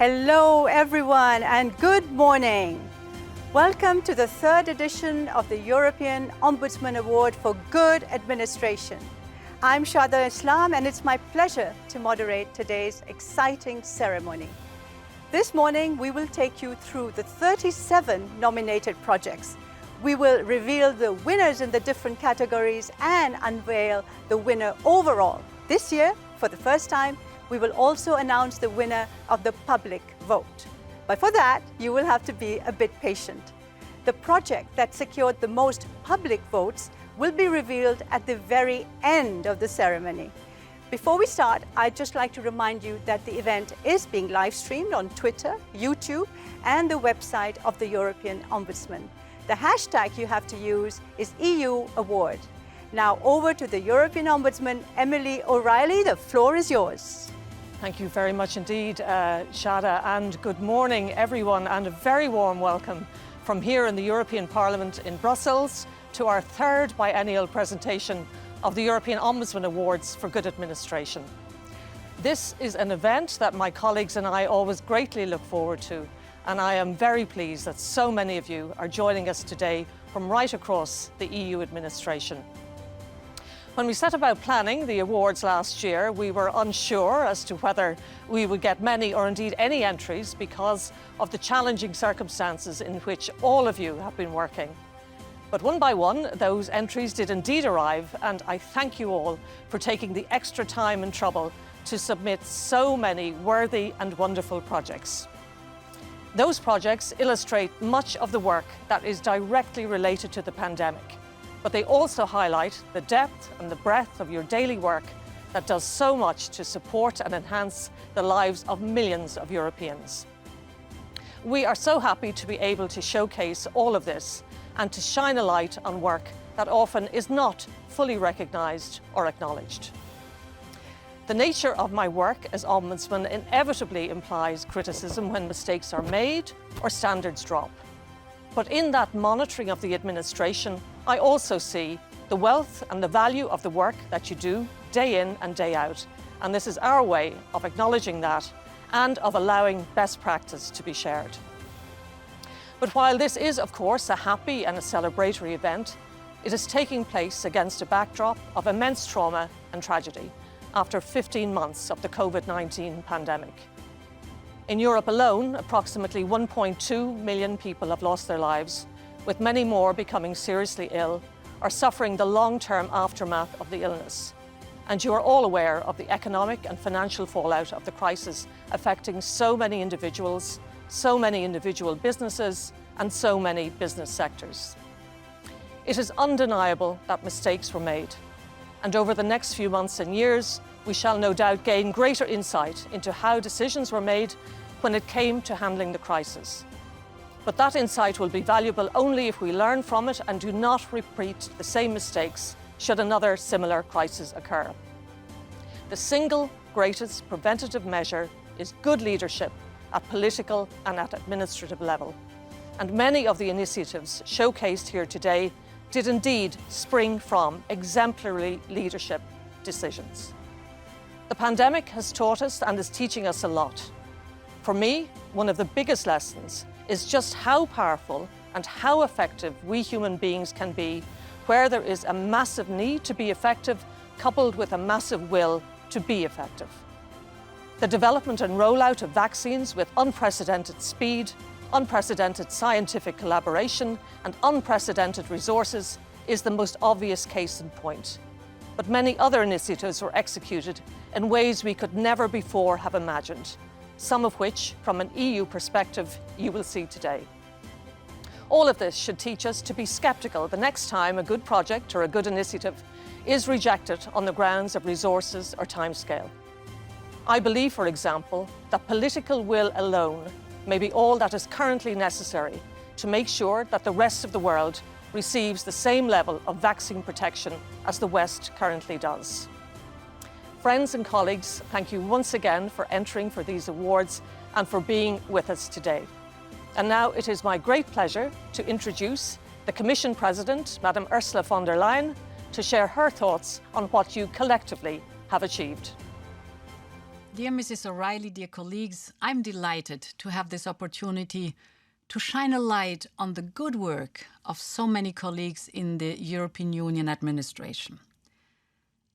Hello everyone and good morning. Welcome to the third edition of the European Ombudsman Award for Good Administration. I'm Shada Islam and it's my pleasure to moderate today's exciting ceremony. This morning we will take you through the 37 nominated projects. We will reveal the winners in the different categories and unveil the winner overall. This year, for the first time, we will also announce the winner of the public vote. But for that, you will have to be a bit patient. The project that secured the most public votes will be revealed at the very end of the ceremony. Before we start, I'd just like to remind you that the event is being live streamed on Twitter, YouTube, and the website of the European Ombudsman. The hashtag you have to use is EU Award. Now over to the European Ombudsman, Emily O'Reilly. The floor is yours. Thank you very much indeed, Shada, and good morning everyone, and a very warm welcome from here in the European Parliament in Brussels to our third biennial presentation of the European Ombudsman Awards for Good Administration. This is an event that my colleagues and I always greatly look forward to, and I am very pleased that so many of you are joining us today from right across the EU administration. When we set about planning the awards last year, we were unsure as to whether we would get many or indeed any entries because of the challenging circumstances in which all of you have been working. But one by one, those entries did indeed arrive, and I thank you all for taking the extra time and trouble to submit so many worthy and wonderful projects. Those projects illustrate much of the work that is directly related to the pandemic, but they also highlight the depth and the breadth of your daily work that does so much to support and enhance the lives of millions of Europeans. We are so happy to be able to showcase all of this and to shine a light on work that often is not fully recognised or acknowledged. The nature of my work as Ombudsman inevitably implies criticism when mistakes are made or standards drop. But in that monitoring of the administration, I also see the wealth and the value of the work that you do day in and day out. And this is our way of acknowledging that and of allowing best practice to be shared. But while this is, of course, a happy and a celebratory event, it is taking place against a backdrop of immense trauma and tragedy after 15 months of the COVID-19 pandemic. In Europe alone, approximately 1.2 million people have lost their lives, with many more becoming seriously ill or suffering the long-term aftermath of the illness. And you are all aware of the economic and financial fallout of the crisis affecting so many individuals, so many individual businesses, and so many business sectors. It is undeniable that mistakes were made, and over the next few months and years, we shall no doubt gain greater insight into how decisions were made when it came to handling the crisis. But that insight will be valuable only if we learn from it and do not repeat the same mistakes should another similar crisis occur. The single greatest preventative measure is good leadership at political and at administrative level. And many of the initiatives showcased here today did indeed spring from exemplary leadership decisions. The pandemic has taught us and is teaching us a lot. For me, one of the biggest lessons is just how powerful and how effective we human beings can be where there is a massive need to be effective coupled with a massive will to be effective. The development and rollout of vaccines with unprecedented speed, unprecedented scientific collaboration and unprecedented resources is the most obvious case in point. But many other initiatives were executed in ways we could never before have imagined, some of which, from an EU perspective, you will see today. All of this should teach us to be sceptical the next time a good project or a good initiative is rejected on the grounds of resources or timescale. I believe, for example, that political will alone may be all that is currently necessary to make sure that the rest of the world receives the same level of vaccine protection as the West currently does. Friends and colleagues, thank you once again for entering for these awards and for being with us today. And now it is my great pleasure to introduce the Commission President, Madam Ursula von der Leyen, to share her thoughts on what you collectively have achieved. Dear Mrs. O'Reilly, dear colleagues, I'm delighted to have this opportunity to shine a light on the good work of so many colleagues in the European Union administration.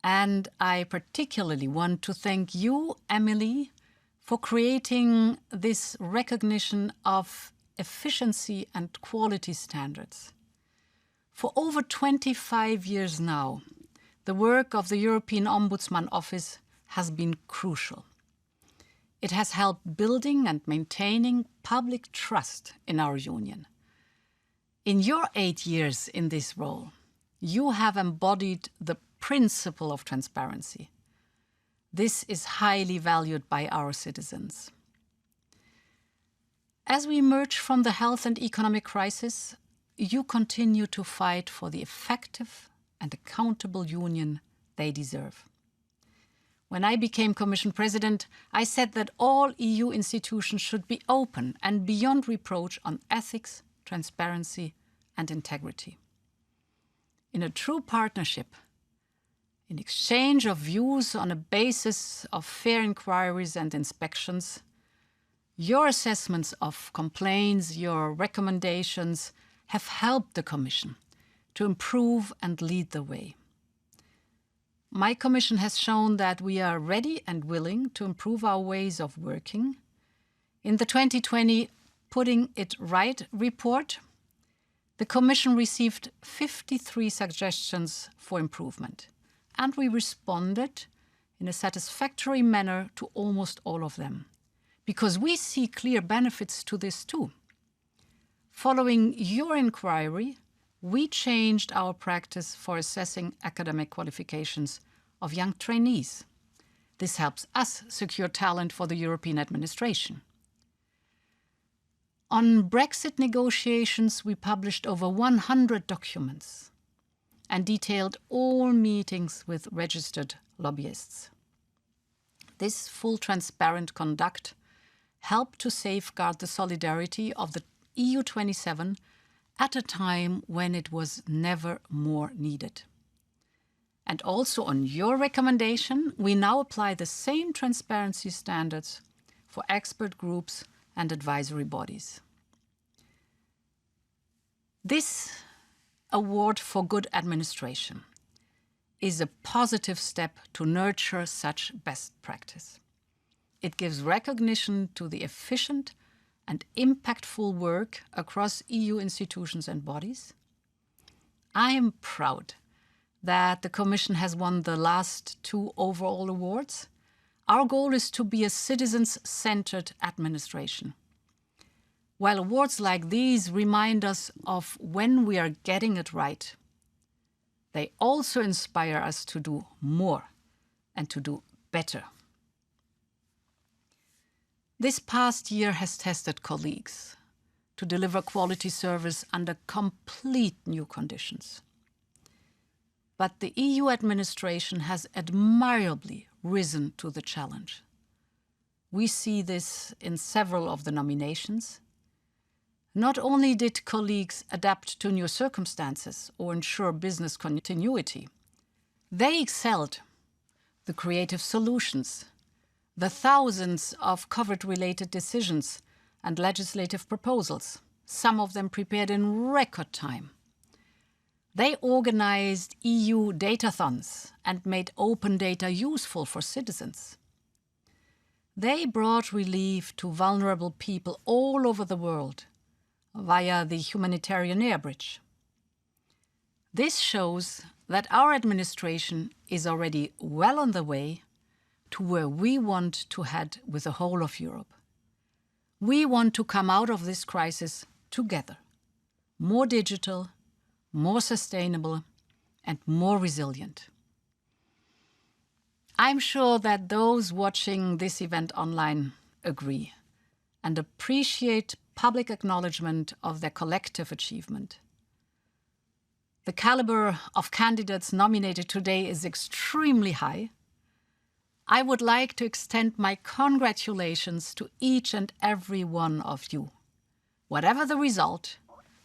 And I particularly want to thank you, Emily, for creating this recognition of efficiency and quality standards. For over 25 years now, the work of the European Ombudsman Office has been crucial. It has helped building and maintaining public trust in our union. In your 8 years in this role, you have embodied the principle of transparency. This is highly valued by our citizens. As we emerge from the health and economic crisis, you continue to fight for the effective and accountable union they deserve. When I became Commission President, I said that all EU institutions should be open and beyond reproach on ethics, transparency and integrity. In a true partnership, in exchange of views on a basis of fair inquiries and inspections, your assessments of complaints, your recommendations have helped the Commission to improve and lead the way. My Commission has shown that we are ready and willing to improve our ways of working. In the 2020 Putting It Right report, the Commission received 53 suggestions for improvement, and we responded in a satisfactory manner to almost all of them, because we see clear benefits to this too. Following your inquiry, we changed our practice for assessing academic qualifications of young trainees. This helps us secure talent for the European administration. On Brexit negotiations, we published over 100 documents and detailed all meetings with registered lobbyists. This full transparent conduct helped to safeguard the solidarity of the EU 27 at a time when it was never more needed. And also on your recommendation, we now apply the same transparency standards for expert groups and advisory bodies. This award for good administration is a positive step to nurture such best practice. It gives recognition to the efficient and impactful work across EU institutions and bodies. I am proud that the Commission has won the last 2 overall awards. Our goal is to be a citizens-centered administration. While awards like these remind us of when we are getting it right, they also inspire us to do more and to do better. This past year has tested colleagues to deliver quality service under complete new conditions. But the EU administration has admirably risen to the challenge. We see this in several of the nominations. Not only did colleagues adapt to new circumstances or ensure business continuity, they excelled the creative solutions, the thousands of COVID-related decisions and legislative proposals, some of them prepared in record time. They organized EU datathons and made open data useful for citizens. They brought relief to vulnerable people all over the world via the humanitarian air bridge. This shows that our administration is already well on the way to where we want to head with the whole of Europe. We want to come out of this crisis together, more digital, more sustainable, and more resilient. I'm sure that those watching this event online agree and appreciate public acknowledgement of their collective achievement. The caliber of candidates nominated today is extremely high. I would like to extend my congratulations to each and every one of you. Whatever the result,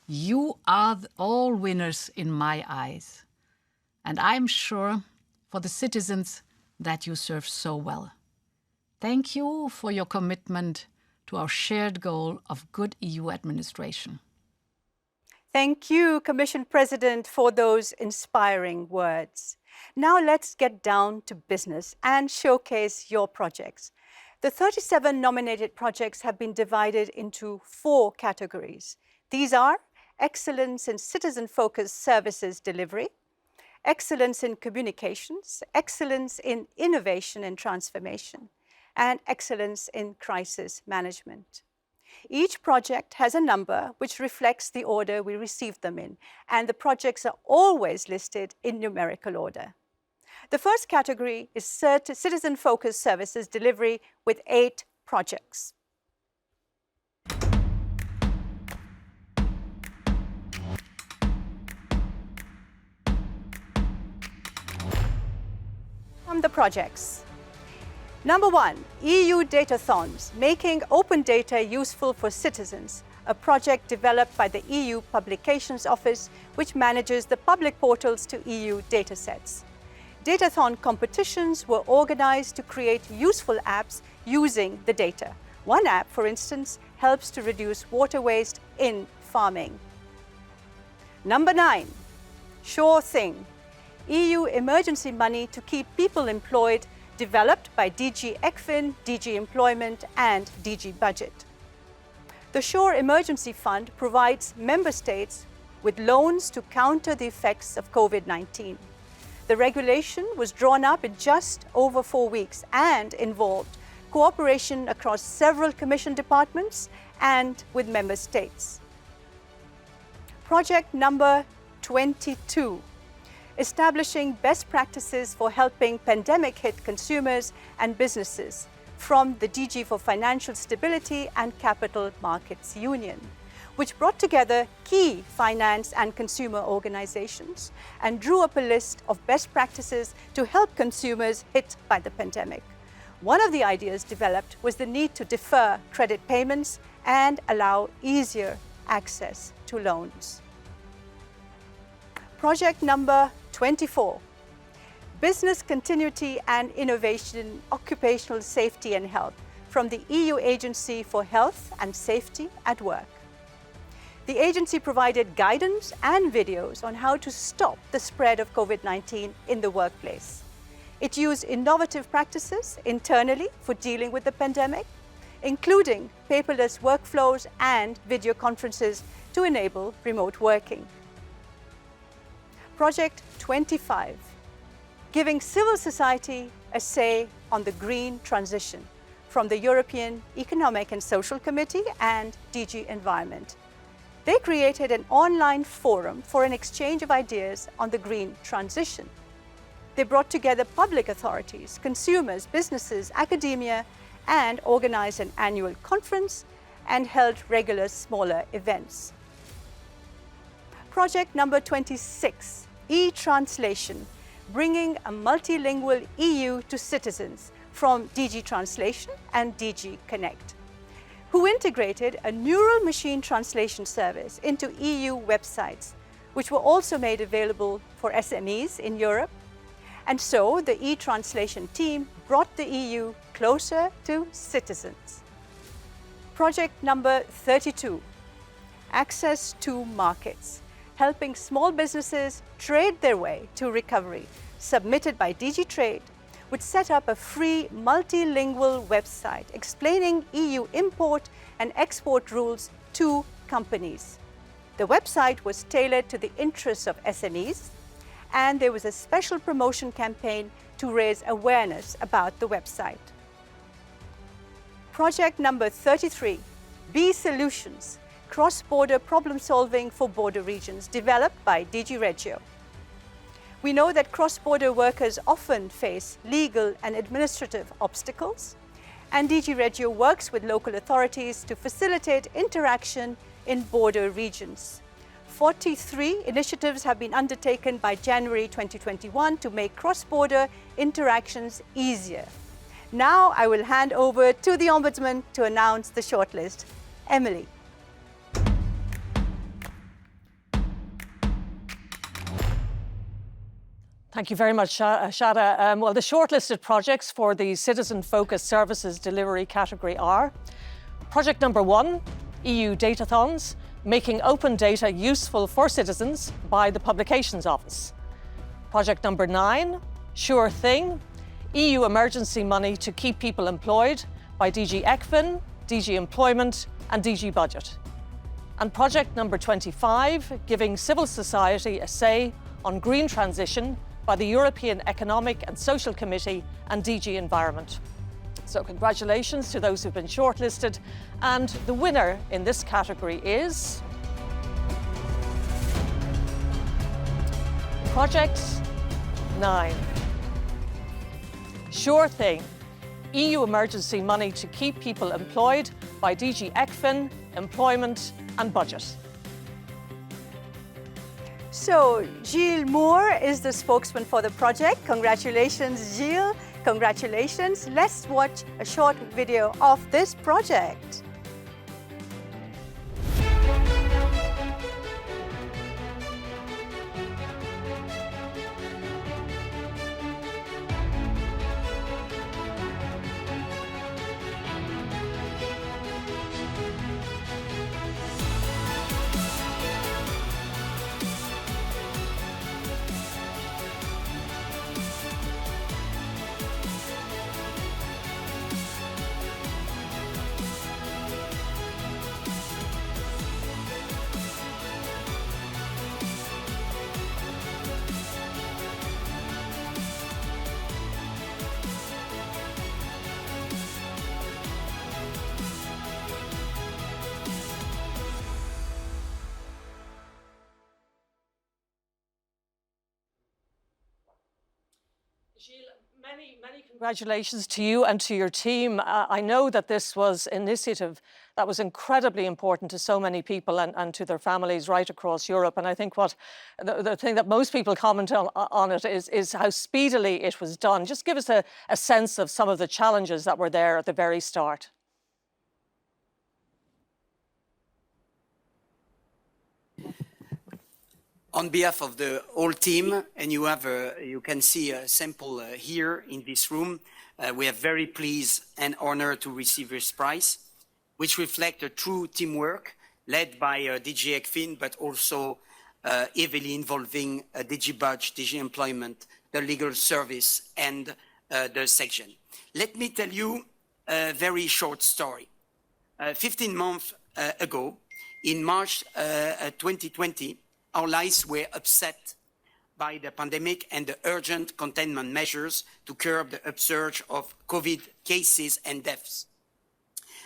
you are all winners in my eyes. And I'm sure for the citizens that you serve so well. Thank you for your commitment to our shared goal of good EU administration. Thank you, Commission President, for those inspiring words. Now let's get down to business and showcase your projects. The 37 nominated projects have been divided into 4 categories. These are excellence in citizen-focused services delivery, excellence in communications, excellence in innovation and transformation, and excellence in crisis management. Each project has a number which reflects the order we received them in, and the projects are always listed in numerical order. The first category is citizen-focused services delivery with 8 projects. From the projects. Number 1, EU Datathons, Making Open Data Useful for Citizens, a project developed by the EU Publications Office, which manages the public portals to EU datasets. Datathon competitions were organized to create useful apps using the data. One app, for instance, helps to reduce water waste in farming. Number 9, Sure Thing, EU emergency money to keep people employed, developed by DG ECFIN, DG Employment and DG Budget. The Sure Emergency Fund provides member states with loans to counter the effects of COVID-19. The regulation was drawn up in just over 4 weeks and involved cooperation across several Commission departments and with member states. Project number 22. Establishing best practices for helping pandemic-hit consumers and businesses from the DG for Financial Stability and Capital Markets Union, which brought together key finance and consumer organizations and drew up a list of best practices to help consumers hit by the pandemic. One of the ideas developed was the need to defer credit payments and allow easier access to loans. Project number 24, Business Continuity and Innovation, Occupational Safety and Health from the EU Agency for Health and Safety at Work. The agency provided guidance and videos on how to stop the spread of COVID-19 in the workplace. It used innovative practices internally for dealing with the pandemic, including paperless workflows and video conferences to enable remote working. Project 25, Giving Civil Society a Say on the Green Transition from the European Economic and Social Committee and DG Environment. They created an online forum for an exchange of ideas on the green transition. They brought together public authorities, consumers, businesses, academia, and organized an annual conference and held regular smaller events. Project number 26, e-translation, bringing a multilingual EU to citizens from DG Translation and DG Connect, who integrated a neural machine translation service into EU websites, which were also made available for SMEs in Europe. And so the e-translation team brought the EU closer to citizens. Project number 32, Access to Markets, helping small businesses trade their way to recovery, submitted by DG Trade, which set up a free multilingual website explaining EU import and export rules to companies. The website was tailored to the interests of SMEs, and there was a special promotion campaign to raise awareness about the website. Project number 33, B Solutions, cross-border problem solving for border regions, developed by DG Regio. We know that cross-border workers often face legal and administrative obstacles, and DG Regio works with local authorities to facilitate interaction in border regions. 43 initiatives have been undertaken by January 2021 to make cross-border interactions easier. Now I will hand over to the Ombudsman to announce the shortlist. Emily. Thank you very much, Shada. Well, the shortlisted projects for the Citizen-Focused Services Delivery category are Project number 1, EU Datathons, making open data useful for citizens by the Publications Office. Project number 9, Sure Thing, EU emergency money to keep people employed by DG ECFIN, DG Employment and DG Budget. And project number 25, giving civil society a say on green transition by the European Economic and Social Committee and DG Environment. So congratulations to those who've been shortlisted, and the winner in this category is Project 9. Sure Thing, EU emergency money to keep people employed by DG ECFIN, Employment and Budget. So, Gilles Moore is the spokesman for the project. Congratulations, Gilles. Congratulations. Let's watch a short video of this project. Gilles, many congratulations to you and to your team. I know that this was an initiative that was incredibly important to so many people and to their families right across Europe. And I think what the thing that most people comment on it is how speedily it was done. Just give us a sense of some of the challenges that were there at the very start. On behalf of the whole team, and you can see a sample here in this room, we are very pleased and honored to receive this prize, which reflects a true teamwork led by DG ECFIN, but also heavily involving DG Budget, DG Employment, the legal service, and the section. Let me tell you a very short story. 15 months ago, in March 2020, our lives were upset by the pandemic and the urgent containment measures to curb the upsurge of COVID cases and deaths.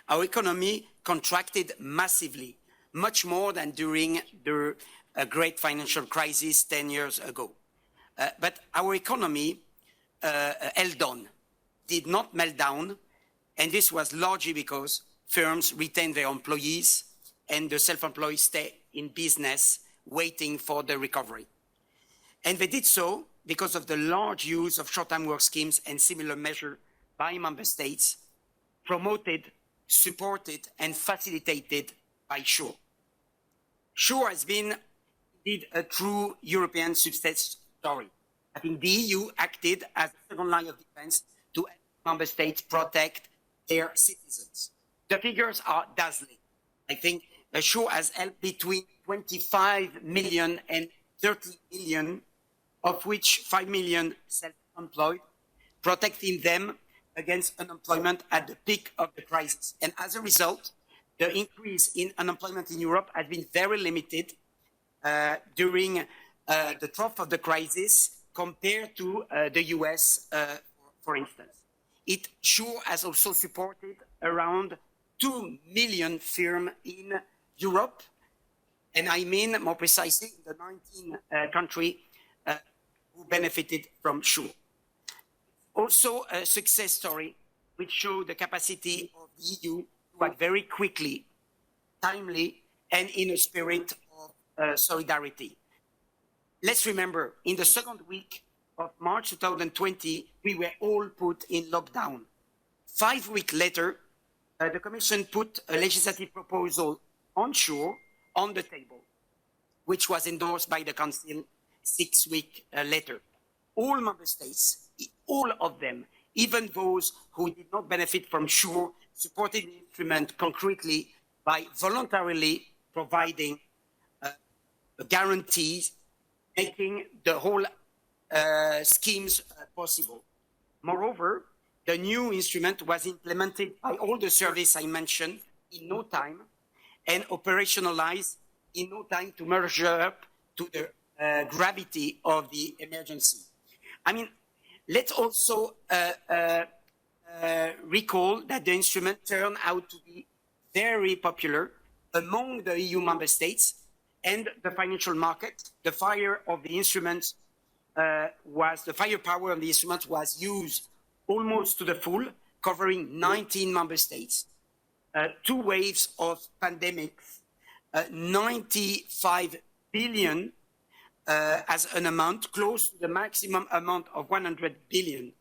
Our economy contracted massively, much more than during the great financial crisis 10 years ago. But our economy held on, did not melt down, and this was largely because firms retained their employees and the self-employed stay in business waiting for the recovery. And they did so because of the large use of short-time work schemes and similar measures by member states, promoted, supported, and facilitated by SURE. SURE has been indeed a true European success story. I think the EU acted as a second line of defense to help member states protect their citizens. The figures are dazzling. I think SURE has helped between 25 million and 30 million, of which 5 million self-employed, protecting them against unemployment at the peak of the crisis. And as a result, the increase in unemployment in Europe has been very limited during the trough of the crisis compared to the US, for instance. It SURE has also supported around 2 million firms in Europe, and I mean more precisely the 19 countries who benefited from SURE. Also a success story which showed the capacity of the EU to act very quickly, timely, and in a spirit of solidarity. Let's remember, in the second week of March 2020, we were all put in lockdown. 5 weeks later, the Commission put a legislative proposal on SURE on the table, which was endorsed by the Council 6 weeks later. all member states, all of them, even those who did not benefit from SURE, supported the instrument concretely by voluntarily providing guarantees, making the whole schemes possible. Moreover, the new instrument was implemented by all the services I mentioned in no time and operationalized in no time to measure up to the gravity of the emergency. I mean, let's also recall that the instrument turned out to be very popular among the EU member states and the financial market. The firepower of the instrument was used almost to the full, covering 19 member states, 2 waves of pandemics, 95 billion as an amount, close to the maximum amount of 100 billion.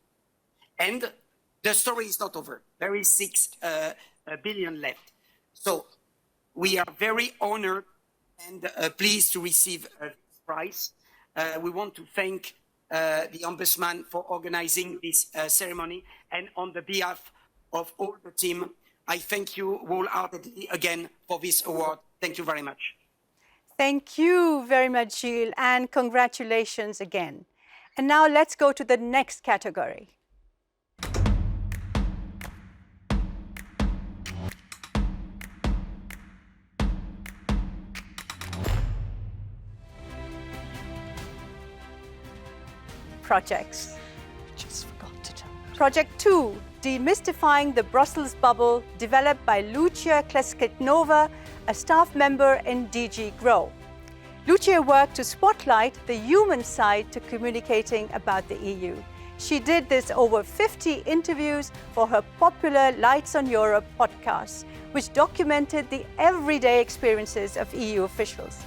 And the story is not over. There is 6 billion left. So we are very honored and pleased to receive this prize. We want to thank the Ombudsman for organizing this ceremony, and on the behalf of all the team, I thank you wholeheartedly again for this award. Thank you very much. Thank you very much, Gilles, and congratulations again. And now let's go to the next category. Projects. Just forgot to tell you. Project 2, Demystifying the Brussels Bubble, developed by Lucia Kleskitnova, a staff member in DG GROW. Lucia worked to spotlight the human side to communicating about the EU. She did this over 50 interviews for her popular Lights on Europe podcast, which documented the everyday experiences of EU officials.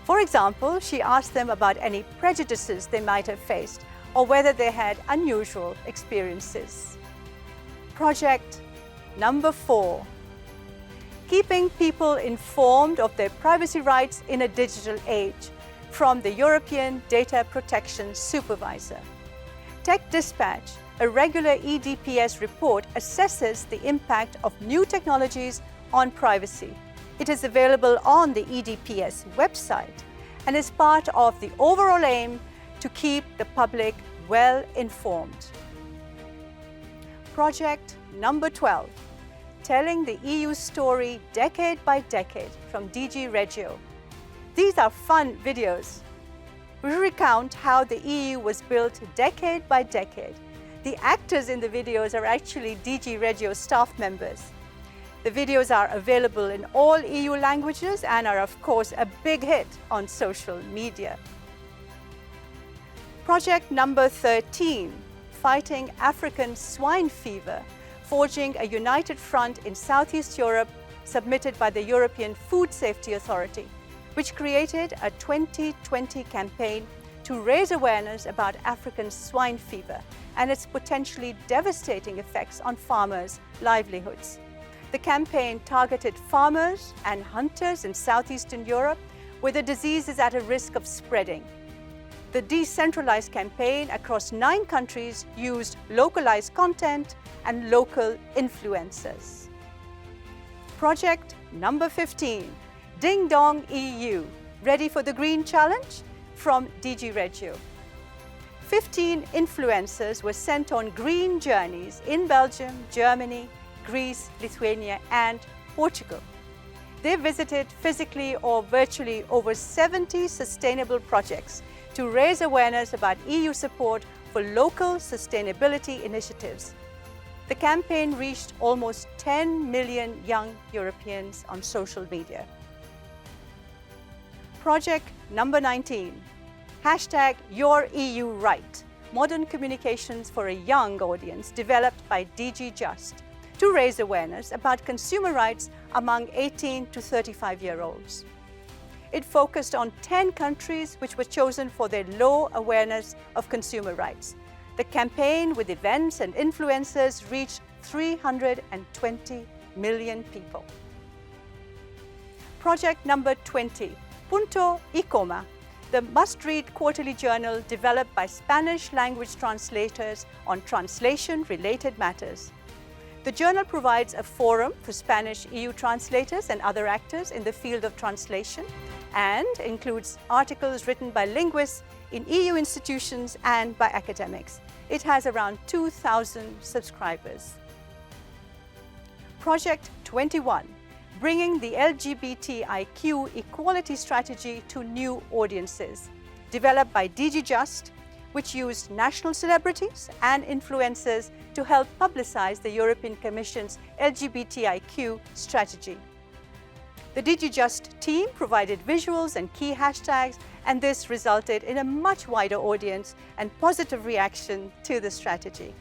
For example, she asked them about any prejudices they might have faced, or whether they had unusual experiences. Project number 4, keeping people informed of their privacy rights in a digital age, from the European Data Protection Supervisor. Tech Dispatch, a regular EDPS report, assesses the impact of new technologies on privacy. It is available on the EDPS website and is part of the overall aim to keep the public well informed. Project number 12, telling the EU story decade by decade, from DG Regio. These are fun videos. We recount how the EU was built decade by decade. The actors in the videos are actually DG Regio staff members. The videos are available in all EU languages and are, of course, a big hit on social media. Project number 13, fighting African swine fever, forging a united front in Southeast Europe, submitted by the European Food Safety Authority, which created a 2020 campaign to raise awareness about African swine fever and its potentially devastating effects on farmers' livelihoods. The campaign targeted farmers and hunters in Southeastern Europe, where the disease is at a risk of spreading. The decentralized campaign across 9 countries used localized content and local influencers. Project number 15, Ding Dong EU, ready for the Green Challenge? From DG Regio. 15 influencers were sent on green journeys in Belgium, Germany, Greece, Lithuania, and Portugal. They visited physically or virtually over 70 sustainable projects to raise awareness about EU support for local sustainability initiatives. The campaign reached almost 10 million young Europeans on social media. Project number 19, hashtag YourEURight, modern communications for a young audience, developed by DG Just to raise awareness about consumer rights among 18 to 35-year-olds. It focused on 10 countries which were chosen for their low awareness of consumer rights. The campaign, with events and influencers, reached 320 million people. Project number 20, Punto y Coma, the must-read quarterly journal developed by Spanish language translators on translation-related matters. The journal provides a forum for Spanish EU translators and other actors in the field of translation and includes articles written by linguists in EU institutions and by academics. It has around 2,000 subscribers. Project 21, bringing the LGBTIQ equality strategy to new audiences, developed by DG Just, which used national celebrities and influencers to help publicize the European Commission's LGBTIQ strategy. The DG Just team provided visuals and key hashtags, and this resulted in a much wider audience and positive reaction to the strategy.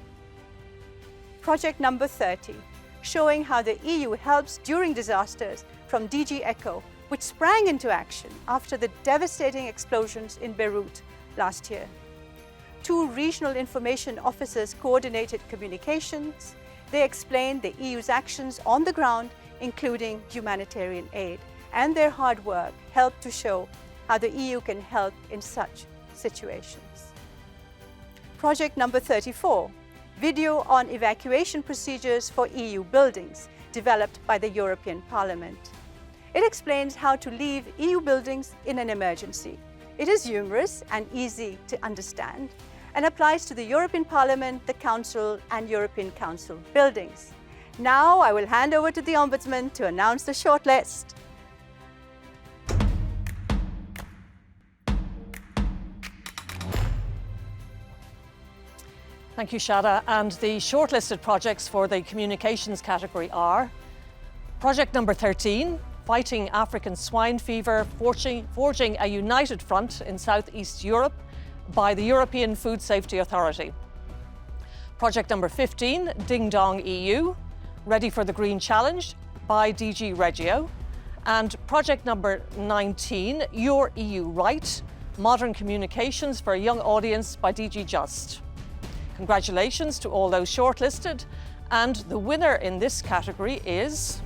Project number 30, showing how the EU helps during disasters, from DG ECHO, which sprang into action after the devastating explosions in Beirut last year. 2 regional information officers coordinated communications. They explained the EU's actions on the ground, including humanitarian aid, and their hard work helped to show how the EU can help in such situations. Project number 34, video on evacuation procedures for EU buildings, developed by the European Parliament. It explains how to leave EU buildings in an emergency. It is humorous and easy to understand and applies to the European Parliament, the Council and European Council buildings. Now I will hand over to the Ombudsman to announce the shortlist. Thank you, Shada. And the shortlisted projects for the communications category are project number 13, Fighting African Swine Fever, forging a united front in Southeast Europe by the European Food Safety Authority. Project number 15, Ding Dong EU, Ready for the Green Challenge by DG Regio. And project number 19, Your EU Right, Modern Communications for a Young Audience by DG Just. Congratulations to all those shortlisted, and the winner in this category is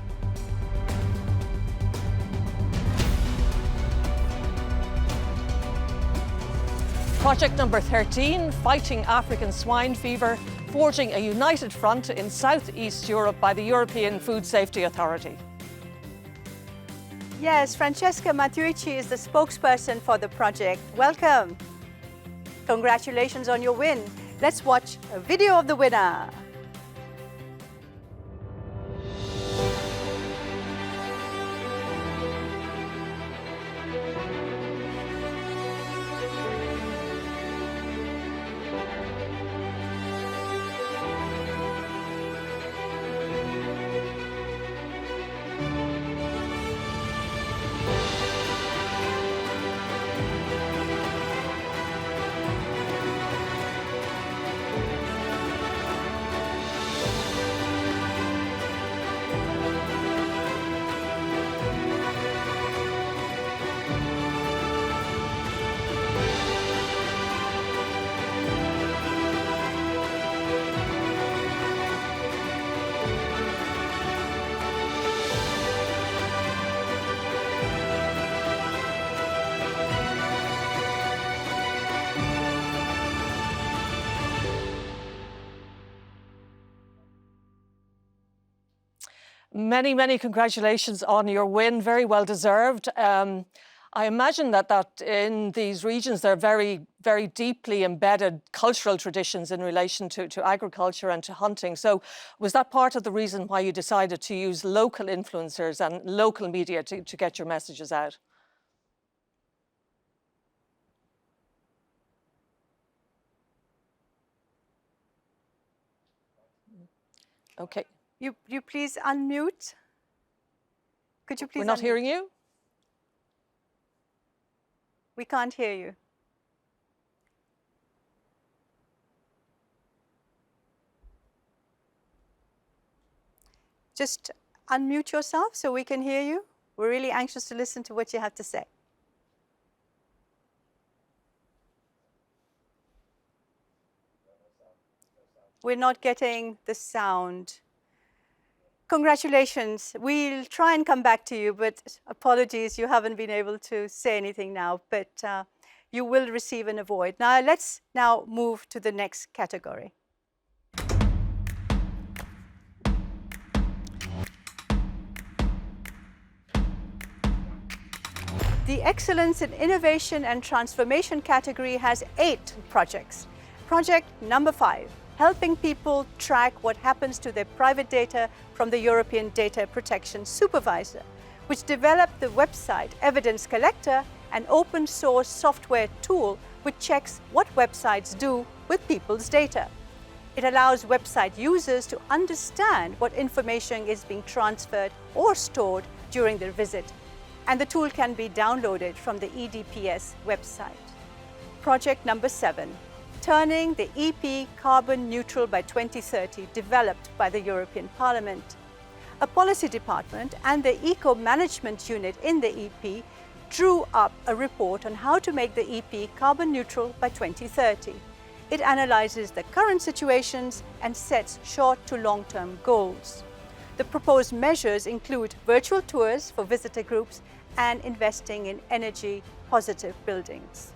project number 13, Fighting African Swine Fever, forging a united front in Southeast Europe by the European Food Safety Authority. Yes, Francesca Matucci is the spokesperson for the project. Welcome. Congratulations on your win. Let's watch a video of the winner. Many, many congratulations on your win. Very well deserved. I imagine that in these regions there are very, very deeply embedded cultural traditions in relation to agriculture and to hunting. So was that part of the reason why you decided to use local influencers and local media to get your messages out? Okay. You please unmute? Could you please We're not unmute? hearing you? We can't hear you. Just unmute yourself so we can hear you. We're really anxious to listen to what you have to say. We're not getting the sound. Congratulations. We'll try and come back to you, but apologies, you haven't been able to say anything now, but you will receive an award. Now, let's now move to the next category. The Excellence in Innovation and Transformation category has 8 projects. Project number 5, helping people track what happens to their private data from the European Data Protection Supervisor, which developed the website Evidence Collector, an open source software tool which checks what websites do with people's data. It allows website users to understand what information is being transferred or stored during their visit, and the tool can be downloaded from the EDPS website. Project number 7, turning the EP carbon neutral by 2030, developed by the European Parliament. A policy department and the eco-management unit in the EP drew up a report on how to make the EP carbon neutral by 2030. It analyzes the current situations and sets short to long-term goals. The proposed measures include virtual tours for visitor groups and investing in energy-positive buildings.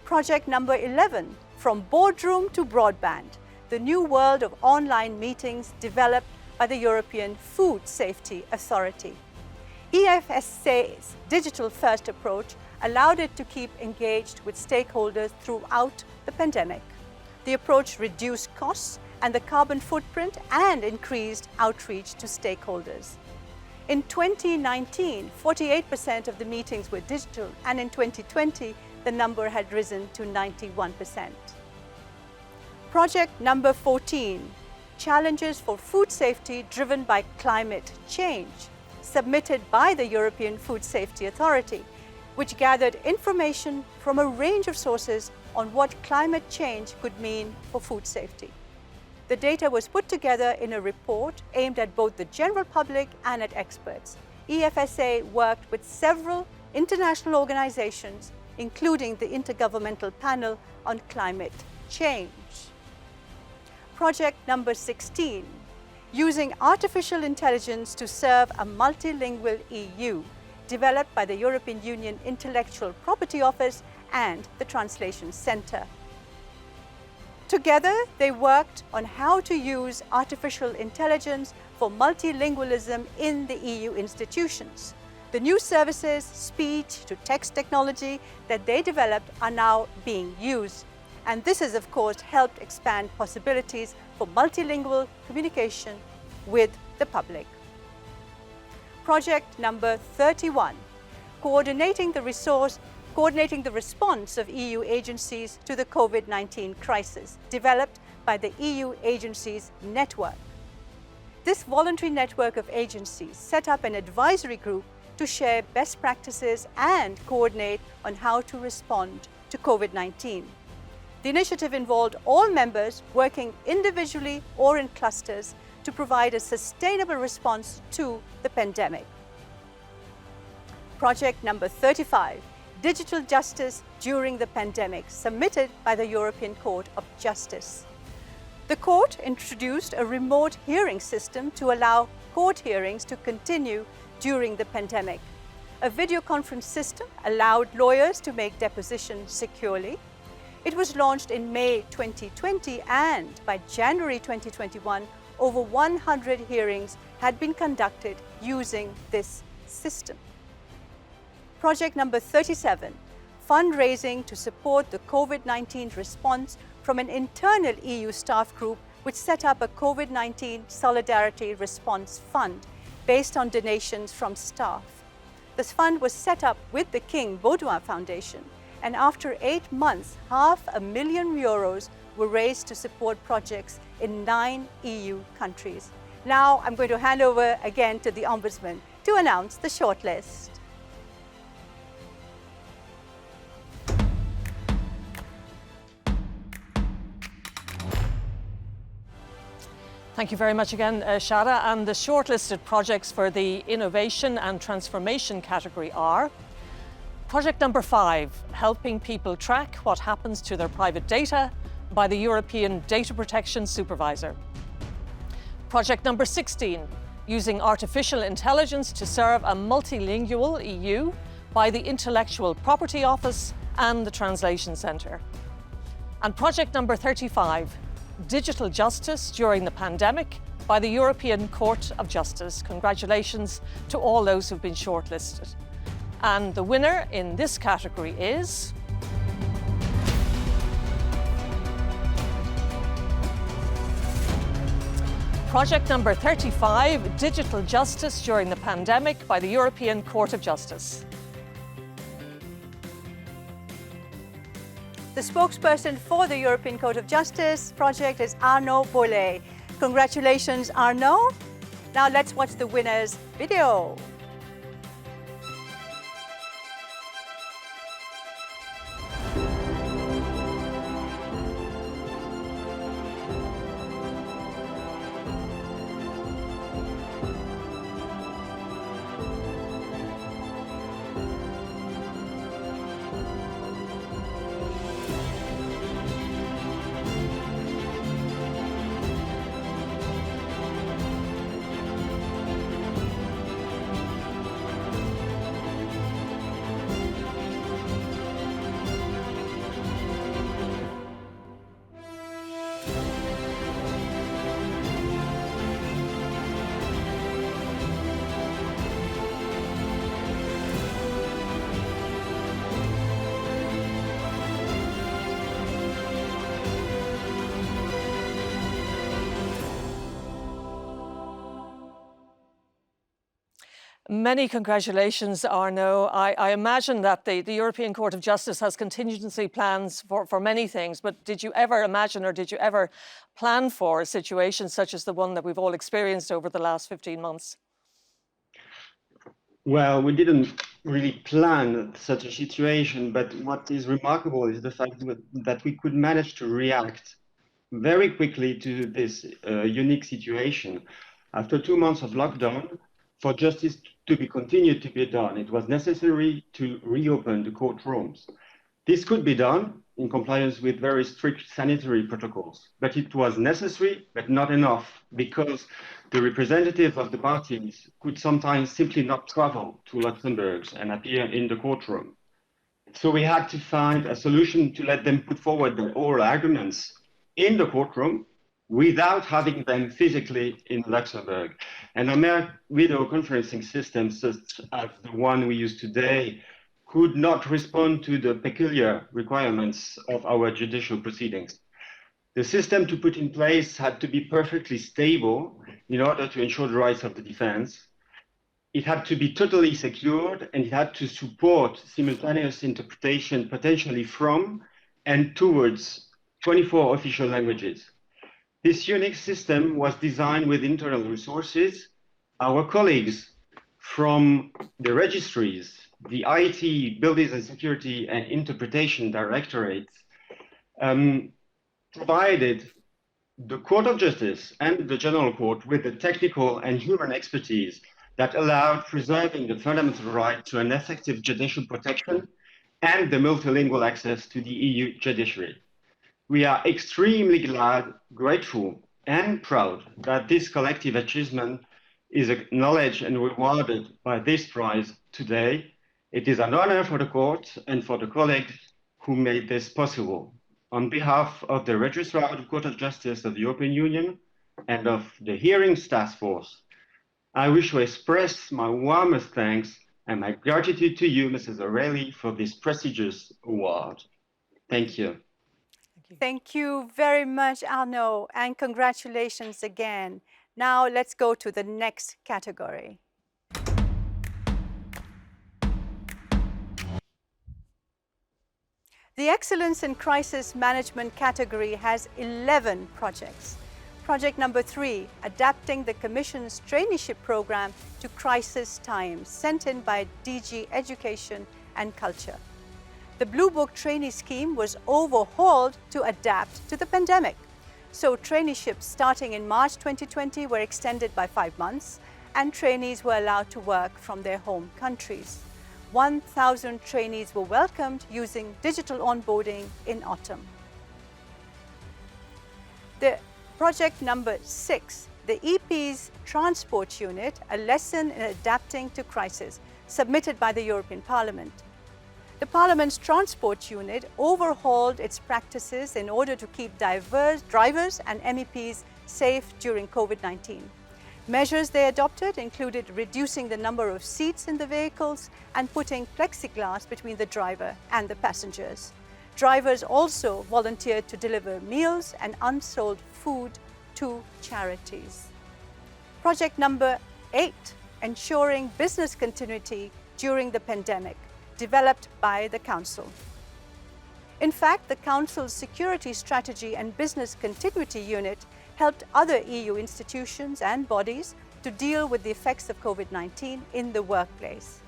Project number 11, from boardroom to broadband, the new world of online meetings developed by the European Food Safety Authority. EFSA's digital-first approach allowed it to keep engaged with stakeholders throughout the pandemic. The approach reduced costs and the carbon footprint and increased outreach to stakeholders. In 2019, 48% of the meetings were digital, and in 2020, the number had risen to 91%. Project number 14, Challenges for Food Safety Driven by Climate Change, submitted by the European Food Safety Authority, which gathered information from a range of sources on what climate change could mean for food safety. The data was put together in a report aimed at both the general public and at experts. EFSA worked with several international organizations, including the Intergovernmental Panel on Climate Change. Project number 16, using artificial intelligence to serve a multilingual EU, developed by the European Union Intellectual Property Office and the Translation Center. Together, they worked on how to use artificial intelligence for multilingualism in the EU institutions. The new services, speech-to-text technology that they developed are now being used. And this has, of course, helped expand possibilities for multilingual communication with the public. Project number 31, coordinating the response of EU agencies to the COVID-19 crisis, developed by the EU Agencies Network. This voluntary network of agencies set up an advisory group to share best practices and coordinate on how to respond to COVID-19. The initiative involved all members working individually or in clusters to provide a sustainable response to the pandemic. Project number 35, Digital Justice During the Pandemic, submitted by the European Court of Justice. The court introduced a remote hearing system to allow court hearings to continue during the pandemic. A video conference system allowed lawyers to make depositions securely. It was launched in May 2020, and by January 2021, over 100 hearings had been conducted using this system. Project number 37, fundraising to support the COVID-19 response from an internal EU staff group which set up a COVID-19 Solidarity Response Fund based on donations from staff. This fund was set up with the King Baudouin Foundation, and after 8 months, €500,000 were raised to support projects in 9 EU countries. Now I'm going to hand over again to the Ombudsman to announce the shortlist. Thank you very much again, Shada. And the shortlisted projects for the Innovation and Transformation category are Project number 5, helping people track what happens to their private data by the European Data Protection Supervisor. Project number 16, using artificial intelligence to serve a multilingual EU by the Intellectual Property Office and the Translation Centre. And project number 35, digital justice during the pandemic by the European Court of Justice. Congratulations to all those who've been shortlisted. And the winner in this category is project number 35, digital justice during the pandemic by the European Court of Justice. The spokesperson for the European Court of Justice project is Arnaud Bollet. Congratulations, Arnaud. Now let's watch the winner's video. Many congratulations, Arnaud. I imagine that the European Court of Justice has contingency plans for many things, but did you ever imagine or did you ever plan for a situation such as the one that we've all experienced over the last 15 months? Well, we didn't really plan such a situation, but what is remarkable is the fact that we could manage to react very quickly to this unique situation. After 2 months of lockdown, for justice to be continued to be done, it was necessary to reopen the courtrooms. This could be done in compliance with very strict sanitary protocols, but it was necessary, but not enough, because the representatives of the parties could sometimes simply not travel to Luxembourg and appear in the courtroom. So we had to find a solution to let them put forward their oral arguments in the courtroom without having them physically in Luxembourg. And a mere video conferencing system such as the one we use today could not respond to the peculiar requirements of our judicial proceedings. The system to put in place had to be perfectly stable in order to ensure the rights of the defense. It had to be totally secured, and it had to support simultaneous interpretation potentially from and towards 24 official languages. This unique system was designed with internal resources. Our colleagues from the registries, the IT, Buildings and Security and Interpretation Directorates provided the Court of Justice and the General Court with the technical and human expertise that allowed preserving the fundamental right to an effective judicial protection and the multilingual access to the EU judiciary. We are extremely glad, grateful, and proud that this collective achievement is acknowledged and rewarded by this prize today. It is an honor for the court and for the colleagues who made this possible. On behalf of the Registrar of the Court of Justice of the European Union and of the Hearings Task Force, I wish to express my warmest thanks and my gratitude to you, Mrs. O'Reilly, for this prestigious award. Thank you. Thank you very much, Arnaud, and congratulations again. Now let's go to the next category. The Excellence in Crisis Management category has 11 projects. Project number 3, adapting the Commission's traineeship program to crisis times, sent in by DG Education and Culture. The Blue Book trainee scheme was overhauled to adapt to the pandemic. So traineeships starting in March 2020 were extended by 5 months, and trainees were allowed to work from their home countries. 1,000 trainees were welcomed using digital onboarding in autumn. The project number 6, the EP's Transport Unit, a lesson in adapting to crisis, submitted by the European Parliament. The Parliament's Transport Unit overhauled its practices in order to keep drivers and MEPs safe during COVID-19. Measures they adopted included reducing the number of seats in the vehicles and putting plexiglass between the driver and the passengers. Drivers also volunteered to deliver meals and unsold food to charities. Project number 8, ensuring business continuity during the pandemic, developed by the Council. In fact, the Council's Security Strategy and Business Continuity Unit helped other EU institutions and bodies to deal with the effects of COVID-19 in the workplace.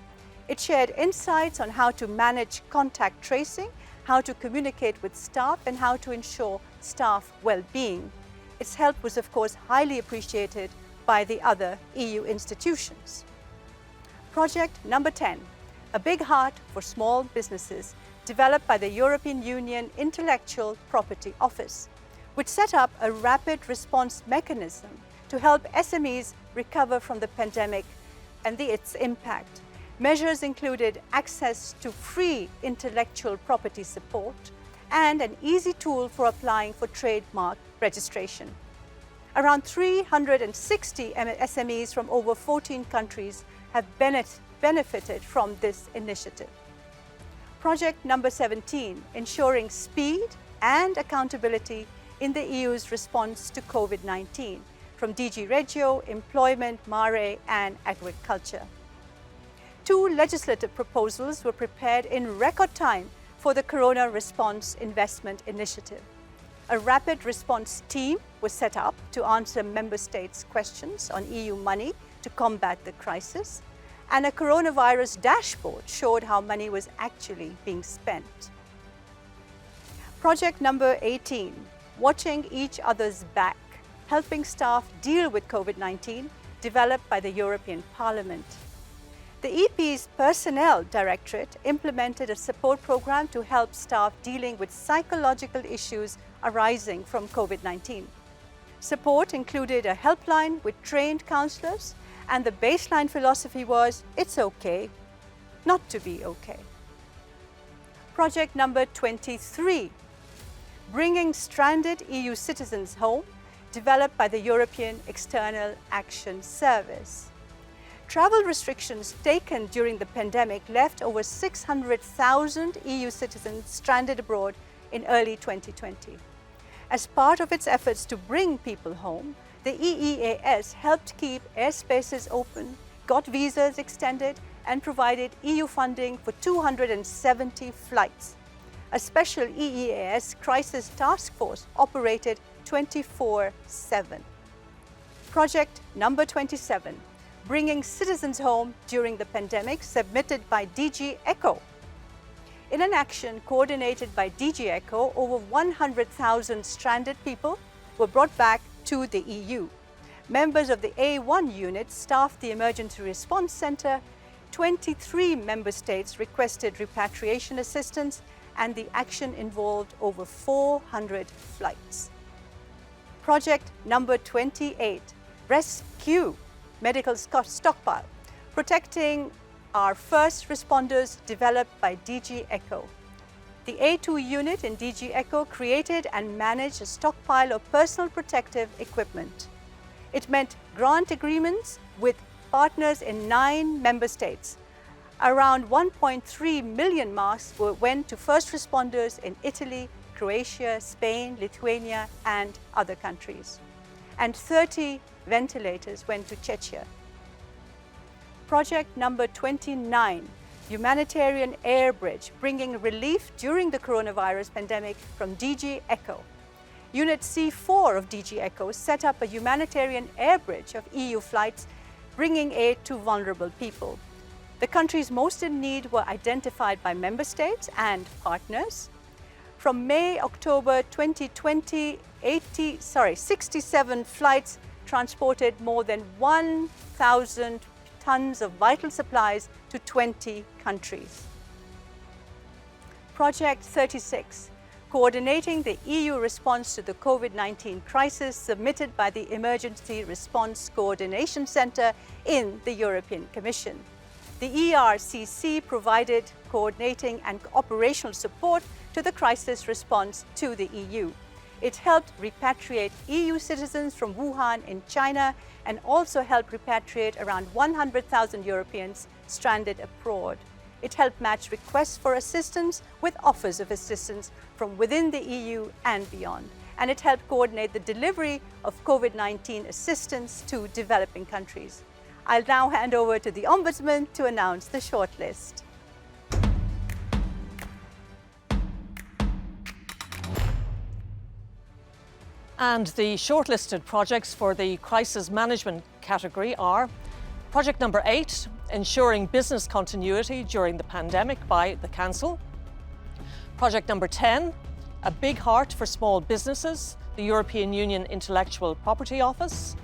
It shared insights on how to manage contact tracing, how to communicate with staff, and how to ensure staff well-being. Its help was, of course, highly appreciated by the other EU institutions. Project number 10, a big heart for small businesses, developed by the European Union Intellectual Property Office, which set up a rapid response mechanism to help SMEs recover from the pandemic and its impact. Measures included access to free intellectual property support and an easy tool for applying for trademark registration. Around 360 SMEs from over 14 countries have benefited from this initiative. Project number 17, ensuring speed and accountability in the EU's response to COVID-19, from DG Regio, Employment, Mare, and Agriculture. 2 legislative proposals were prepared in record time for the Corona Response Investment Initiative. A rapid response team was set up to answer member states' questions on EU money to combat the crisis, and a coronavirus dashboard showed how money was actually being spent. Project number 18, watching each other's back, helping staff deal with COVID-19, developed by the European Parliament. The EP's Personnel Directorate implemented a support program to help staff dealing with psychological issues arising from COVID-19. Support included a helpline with trained counsellors, and the baseline philosophy was, it's okay not to be okay. Project number 23, bringing stranded EU citizens home, developed by the European External Action Service. Travel restrictions taken during the pandemic left over 600,000 EU citizens stranded abroad in early 2020. As part of its efforts to bring people home, the EEAS helped keep airspaces open, got visas extended, and provided EU funding for 270 flights. A special EEAS crisis task force operated 24/7. Project number 27, bringing citizens home during the pandemic, submitted by DG ECHO. In an action coordinated by DG ECHO, over 100,000 stranded people were brought back to the EU. Members of the A1 unit staffed the Emergency Response Centre. 23 member states requested repatriation assistance, and the action involved over 400 flights. Project number 28, Rescue Medical Stockpile, protecting our first responders, developed by DG ECHO. The A2 unit in DG ECHO created and managed a stockpile of personal protective equipment. It meant grant agreements with partners in 9 member states. Around 1.3 million masks went to first responders in Italy, Croatia, Spain, Lithuania, and other countries. And 30 ventilators went to Czechia. Project number 29, Humanitarian Air Bridge, bringing relief during the coronavirus pandemic, from DG ECHO. Unit C4 of DG ECHO set up a humanitarian air bridge of EU flights, bringing aid to vulnerable people. The countries most in need were identified by member states and partners. From May-October 2020, 67 flights transported more than 1,000 tons of vital supplies to 20 countries. Project 36, coordinating the EU response to the COVID-19 crisis submitted by the Emergency Response Coordination Centre in the European Commission. The ERCC provided coordinating and operational support to the crisis response to the EU. It helped repatriate EU citizens from Wuhan in China and also helped repatriate around 100,000 Europeans stranded abroad. It helped match requests for assistance with offers of assistance from within the EU and beyond. And it helped coordinate the delivery of COVID-19 assistance to developing countries. I'll now hand over to the Ombudsman to announce the shortlist. And the shortlisted projects for the crisis management category are project number 8, ensuring business continuity during the pandemic by the Council. Project number 10, a big heart for small businesses, the European Union Intellectual Property Office.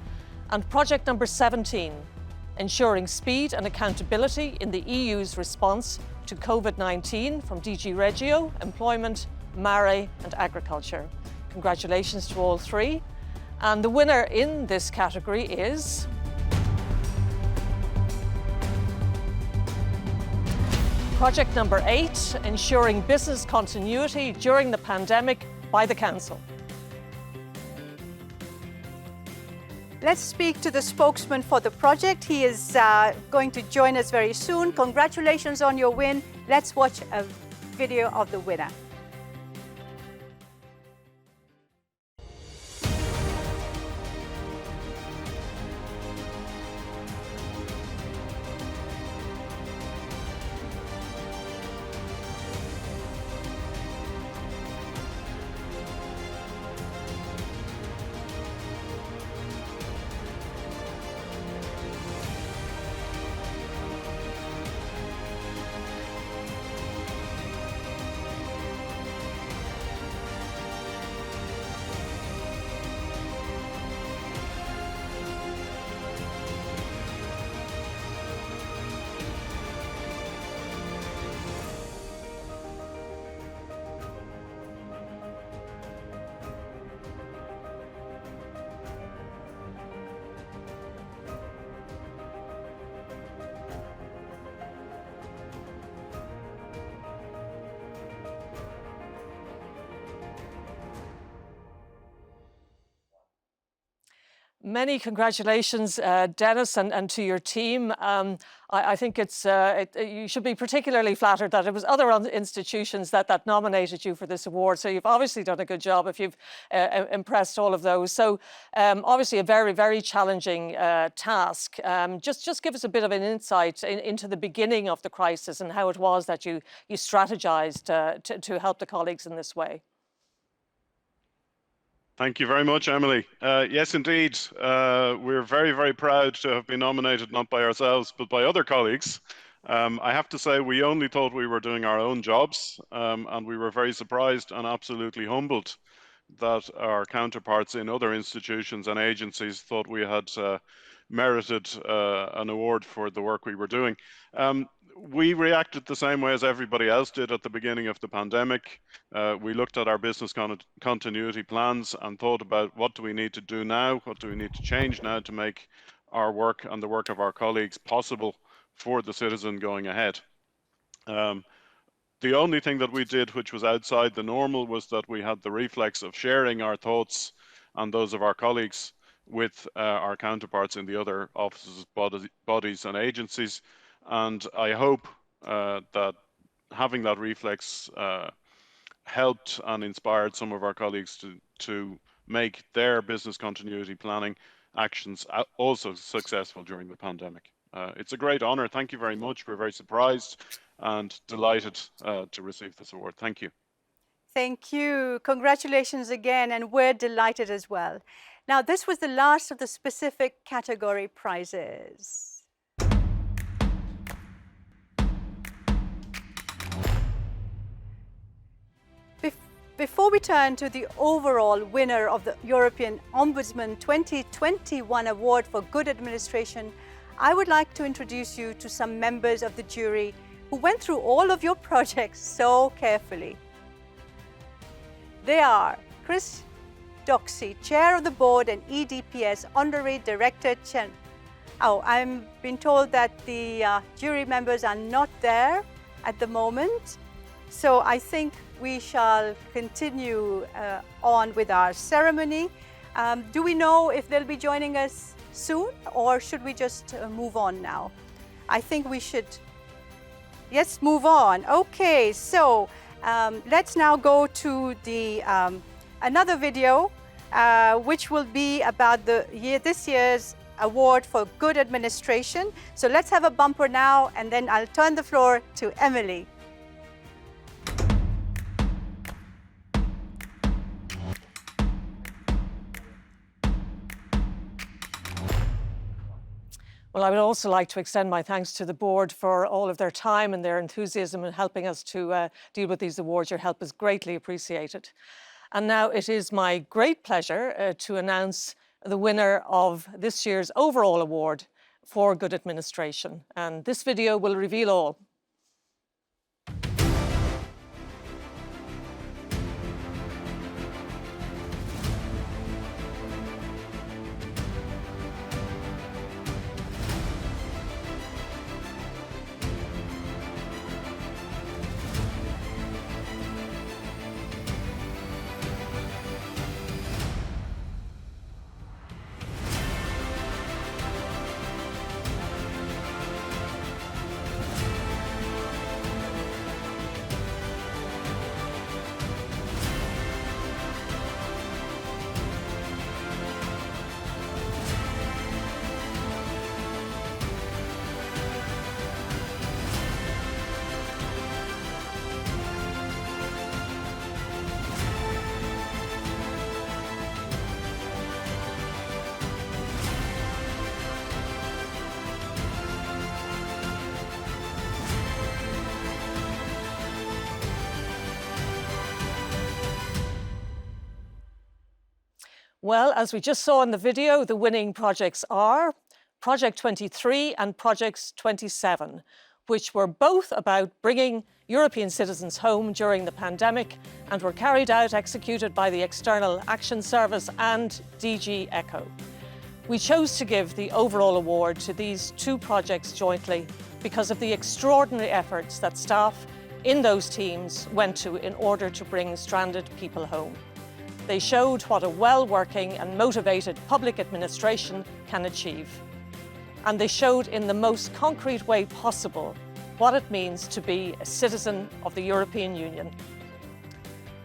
And project number 17, ensuring speed and accountability in the EU's response to COVID-19 from DG Regio, Employment, Mare and Agriculture. Congratulations to all three. And the winner in this category is project number 8, ensuring business continuity during the pandemic by the Council. Let's speak to the spokesman for the project. He is going to join us very soon. Congratulations on your win. Let's watch a video of the winner. Many congratulations, Dennis, and to your team. I think you should be particularly flattered that it was other institutions that nominated you for this award. So you've obviously done a good job if you've impressed all of those. So obviously a very, very challenging task. Just give us a bit of an insight into the beginning of the crisis and how it was that you strategized to help the colleagues in this way. Thank you very much, Emily. Yes, indeed. We're very, very proud to have been nominated, not by ourselves, but by other colleagues. I have to say, we only thought we were doing our own jobs, and we were very surprised and absolutely humbled that our counterparts in other institutions and agencies thought we had merited an award for the work we were doing. We reacted the same way as everybody else did at the beginning of the pandemic. We looked at our business continuity plans and thought about what do we need to do now, what do we need to change now to make our work and the work of our colleagues possible for the citizen going ahead. The only thing that we did which was outside the normal was that we had the reflex of sharing our thoughts and those of our colleagues with our counterparts in the other offices, bodies and agencies. And I hope that having that reflex helped and inspired some of our colleagues to make their business continuity planning actions also successful during the pandemic. It's a great honor. Thank you very much. We're very surprised and delighted to receive this award. Thank you. Thank you. Congratulations again, and we're delighted as well. Now, this was the last of the specific category prizes. Before we turn to the overall winner of the European Ombudsman 2021 Award for Good Administration, I would like to introduce you to some members of the jury who went through all of your projects so carefully. They are Chris Doxey, Chair of the Board and EDPS Honorary Director. I'm been told that the jury members are not there at the moment. So I think we shall continue on with our ceremony. Do we know if they'll be joining us soon, or should we just move on now? I think we should, yes, move on. Okay, so let's now go to the another video, which will be about this year's award for good administration. So let's have a bumper now, and then I'll turn the floor to Emily. Well, I would also like to extend my thanks to the board for all of their time and their enthusiasm in helping us to deal with these awards. Your help is greatly appreciated. And now it is my great pleasure to announce the winner of this year's overall award for good administration. And this video will reveal all. Well, as we just saw in the video, the winning projects are Project 23 and Project 27, which were both about bringing European citizens home during the pandemic and were carried out, executed by the External Action Service and DG ECHO. We chose to give the overall award to these two projects jointly because of the extraordinary efforts that staff in those teams went to in order to bring stranded people home. They showed what a well-working and motivated public administration can achieve. And they showed in the most concrete way possible what it means to be a citizen of the European Union.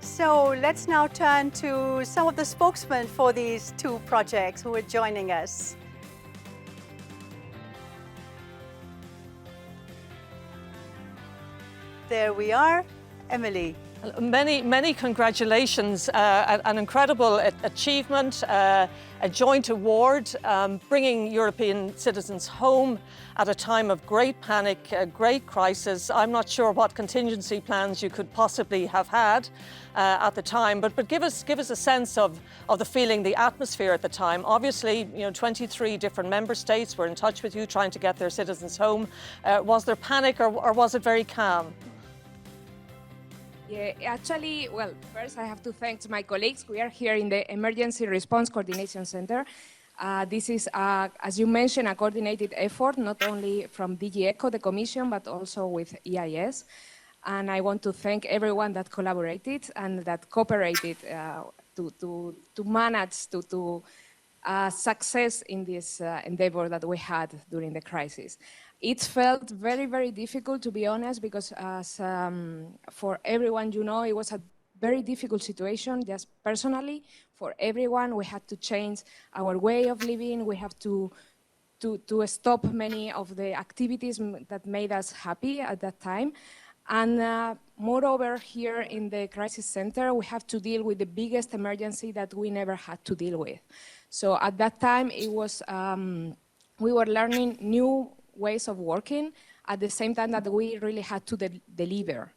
So let's now turn to some of the spokesmen for these two projects who are joining us. There we are. Emily. Many congratulations. An incredible achievement, a joint award, bringing European citizens home at a time of great panic, a great crisis. I'm not sure what contingency plans you could possibly have had at the time, but give us a sense of the feeling, the atmosphere at the time. Obviously, 23 different member states were in touch with you trying to get their citizens home. Was there panic or was it very calm? Yeah, actually, well, first I have to thank my colleagues. We are here in the Emergency Response Coordination Center. This is, as you mentioned, a coordinated effort, not only from DG ECHO, the Commission, but also with EIS. And I want to thank everyone that collaborated and that cooperated to manage to success in this endeavor that we had during the crisis. It felt very, very difficult, to be honest, because as for everyone, it was a very difficult situation, just personally, for everyone. We had to change our way of living. We have to stop many of the activities that made us happy at that time. And moreover, here in the crisis center, we have to deal with the biggest emergency that we never had to deal with. So at that time, it was we were learning new ways of working at the same time that we really had to deliver.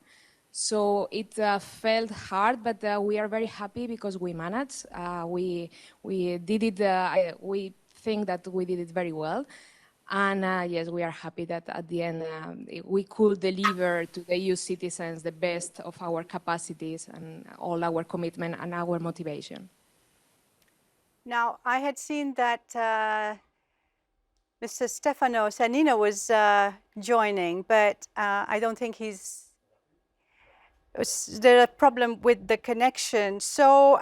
So it felt hard, but we are very happy because we managed. We did it. We think that we did it very well. And yes, we are happy that at the end we could deliver to the EU citizens the best of our capacities and all our commitment and our motivation. Now, I had seen that Mr. Stefano Sannino was joining, but I don't think there's a problem with the connection. So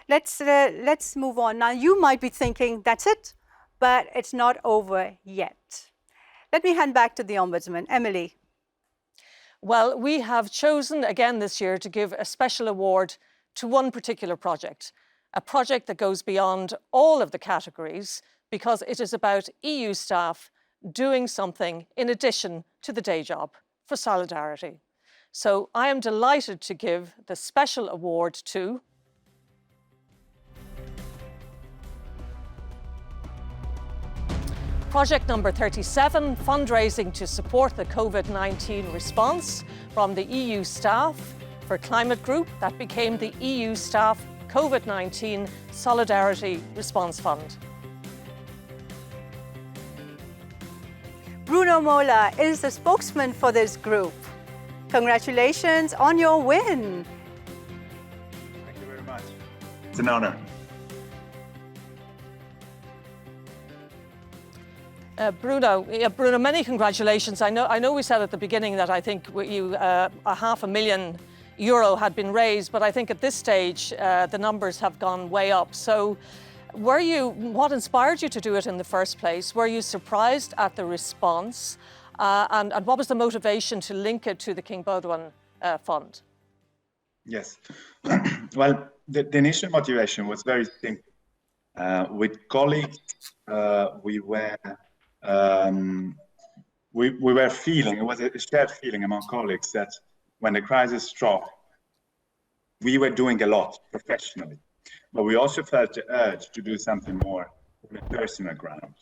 let's move on. Now, you might be thinking, that's it, but it's not over yet. Let me hand back to the Ombudsman. Emily. Well, we have chosen again this year to give a special award to one particular project, a project that goes beyond all of the categories because it is about EU staff doing something in addition to the day job for solidarity. So I am delighted to give the special award to project number 37, fundraising to support the COVID-19 response from the EU staff for Climate Group. That became the EU Staff COVID-19 Solidarity Response Fund. Bruno Mola is the spokesman for this group. Congratulations on your win. Thank you very much. It's an honor. Bruno, many congratulations. I know we said at the beginning that I think you €500,000 had been raised, but I think at this stage the numbers have gone way up. So what inspired you to do it in the first place? Were you surprised at the response? And what was the motivation to link it to the King Baudouin Fund? Yes. Well, the initial motivation was very simple. With colleagues, we were feeling, it was a shared feeling among colleagues that when the crisis struck, we were doing a lot professionally, but we also felt the urge to do something more on a personal ground.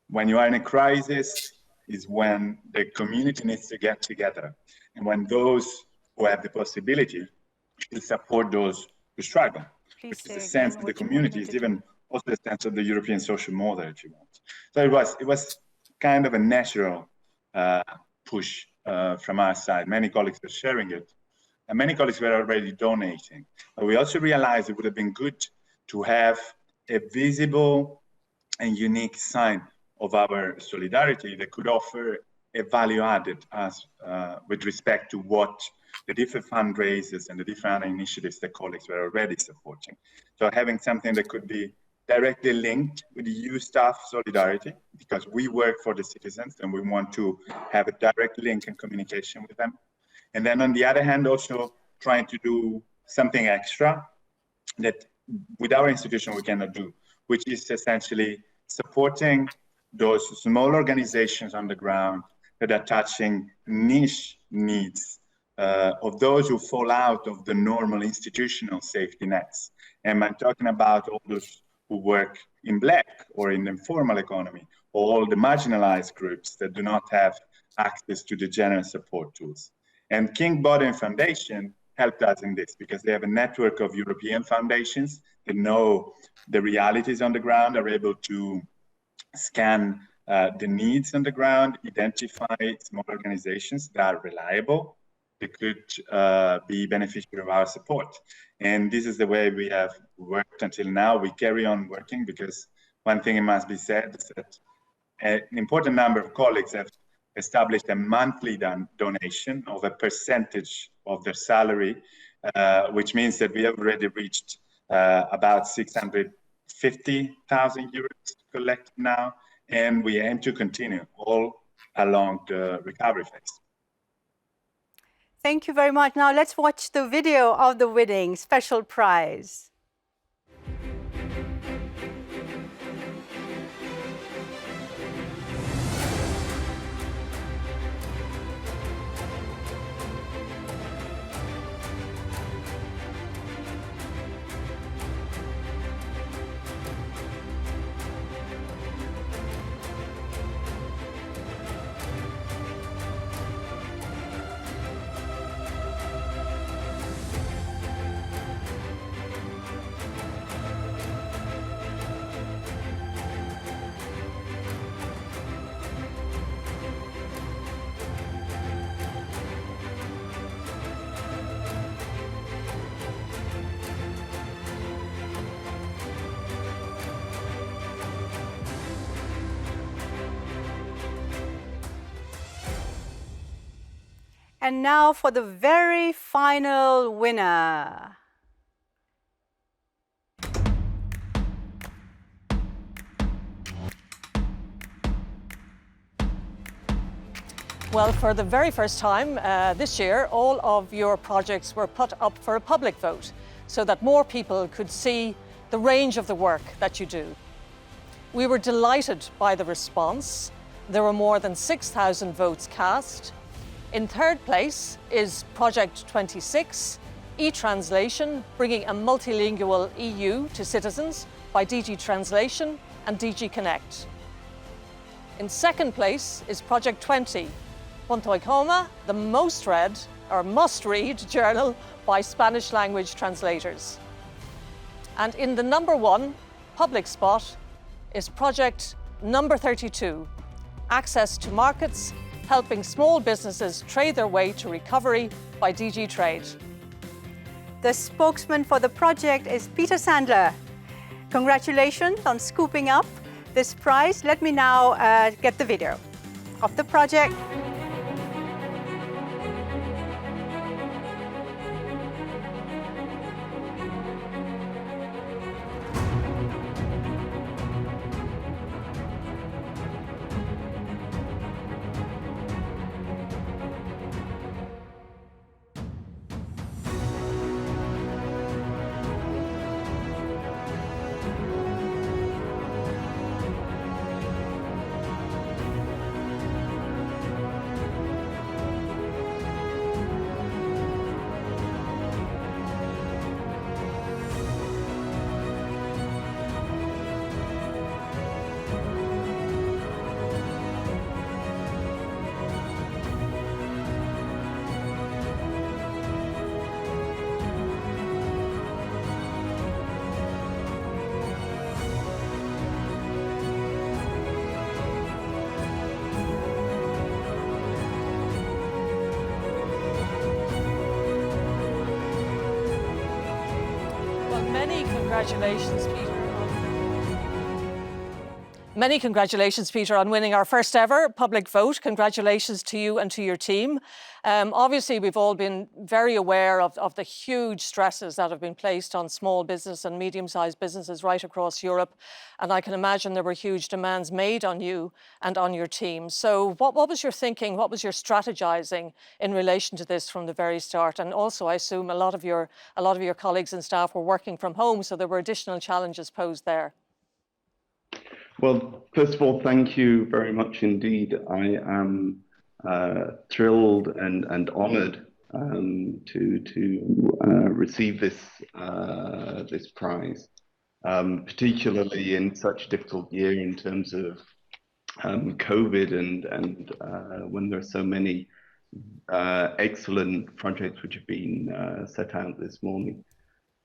When you are in a crisis is when the community needs to get together, and when those who have the possibility to support those who struggle, which is the sense of the community, is even also the sense of the European social model, if you want. So it was kind of a natural push from our side. Many colleagues were sharing it, and many colleagues were already donating. But we also realized it would have been good to have a visible and unique sign of our solidarity that could offer a value added as with respect to what the different fundraisers and the different initiatives that colleagues were already supporting. So having something that could be directly linked with the EU staff solidarity, because we work for the citizens and we want to have a direct link and communication with them. And then on the other hand, also trying to do something extra that with our institution we cannot do, which is essentially supporting those small organizations on the ground that are touching niche needs of those who fall out of the normal institutional safety nets. And I'm talking about all those who work in black or in the informal economy, or all the marginalized groups that do not have access to the general support tools. And King Baudouin Foundation helped us in this because they have a network of European foundations that know the realities on the ground, are able to scan the needs on the ground, identify small organizations that are reliable, that could be beneficiary of our support. And this is the way we have worked until now. We carry on working because one thing it must be said is that an important number of colleagues have established a monthly donation of a percentage of their salary, which means that we have already reached about 650,000 euros collected now, and we aim to continue all along the recovery phase. Thank you very much. Now let's watch the video of the winning special prize. And now for the very final winner. Well, for the very first time this year, all of your projects were put up for a public vote so that more people could see the range of the work that you do. We were delighted by the response. There were more than 6,000 votes cast. In third place is Project 26, e-translation, bringing a multilingual EU to citizens by DG Translation and DG Connect. In second place is Project 20, Pontoicoma, the most read or must-read journal by Spanish language translators. And in the number one public spot is Project number 32, Access to Markets, helping small businesses trade their way to recovery by DG Trade. The spokesman for the project is Peter Sandler. Congratulations on scooping up this prize. Let me now get the video of the project. Many congratulations, Peter. Many congratulations, Peter, on winning our first ever public vote. Congratulations to you and to your team. Obviously, we've all been very aware of the huge stresses that have been placed on small business and medium-sized businesses right across Europe. And I can imagine there were huge demands made on you and on your team. So what was your thinking? What was your strategizing in relation to this from the very start? And also, I assume a lot of your colleagues and staff were working from home, so there were additional challenges posed there. Well, first of all, thank you very much indeed. I am thrilled and honoured to receive this prize, particularly in such a difficult year in terms of COVID and when there are so many excellent projects which have been set out this morning.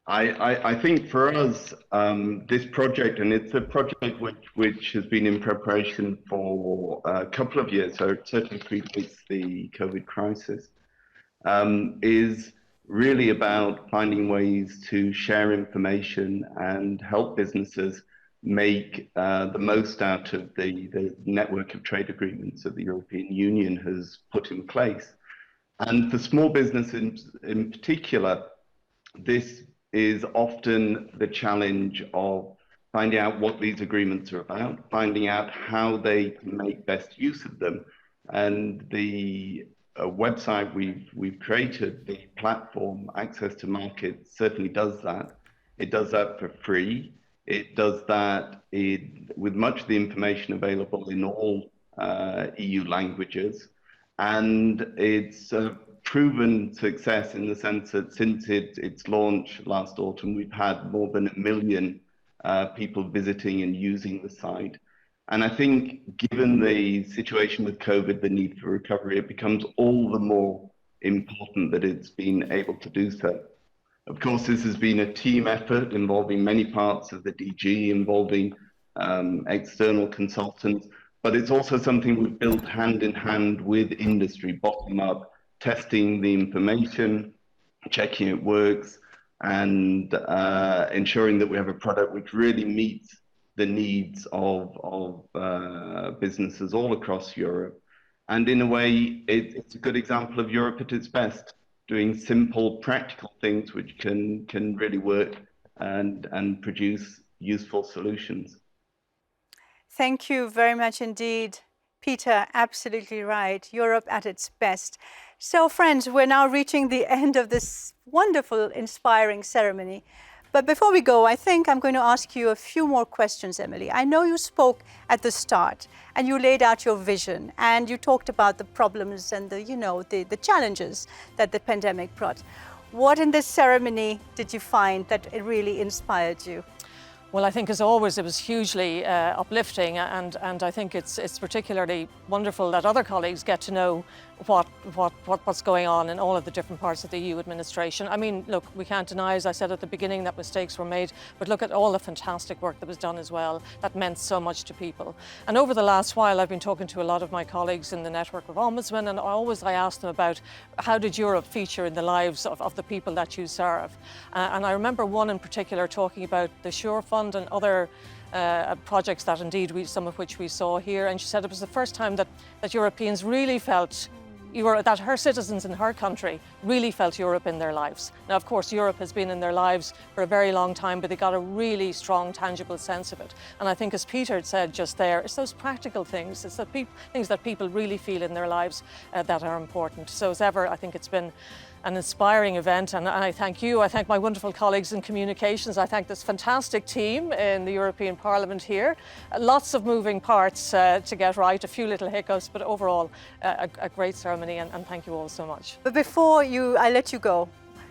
I think for us, this project, and it's a project which has been in preparation for a couple of years, so it certainly predates the COVID crisis, is really about finding ways to share information and help businesses make the most out of the network of trade agreements that the European Union has put in place. And for small business in particular, this is often the challenge of finding out what these agreements are about, finding out how they can make best use of them. And the website we've created, the platform Access to Markets, certainly does that. It does that for free. It does that with much of the information available in all EU languages. And it's proven success in the sense that since its launch last autumn, we've had more than 1 million people visiting and using the site. And I think given the situation with COVID, the need for recovery, it becomes all the more important that it's been able to do so. Of course, this has been a team effort involving many parts of the DG, involving external consultants, but it's also something we've built hand in hand with industry, bottom up, testing the information, checking it works, and ensuring that we have a product which really meets the needs of businesses all across Europe. And in a way, it's a good example of Europe at its best, doing simple, practical things which can really work and produce useful solutions. Thank you very much indeed, Peter. Absolutely right. Europe at its best. So, friends, we're now reaching the end of this wonderful, inspiring ceremony. But before we go, I think I'm going to ask you a few more questions, Emily. I know you spoke at the start and you laid out your vision and you talked about the problems and the challenges that the pandemic brought. What in this ceremony did you find that it really inspired you? Well, I think as always it was hugely uplifting, and I think it's particularly wonderful that other colleagues get to know what's going on in all of the different parts of the EU administration. I mean, look, we can't deny, as I said at the beginning, that mistakes were made, but look at all the fantastic work that was done as well. That meant so much to people. And over the last while, I've been talking to a lot of my colleagues in the network of Ombudsmen, and I ask them about how did Europe feature in the lives of the people that you serve. And I remember one in particular talking about the Sure Fund and other projects that indeed some of which we saw here, and she said it was the first time that Europeans really felt that her citizens in her country really felt Europe in their lives. Now, of course, Europe has been in their lives for a very long time, but they got a really strong, tangible sense of it. And I think, as Peter said just there, it's those practical things, it's the things that people really feel in their lives that are important. So as ever, I think it's been an inspiring event, and I thank you. I thank my wonderful colleagues in communications. I thank this fantastic team in the European Parliament here. Lots of moving parts to get right, a few little hiccups, but overall a great ceremony, and thank you all so much. But before I let you go,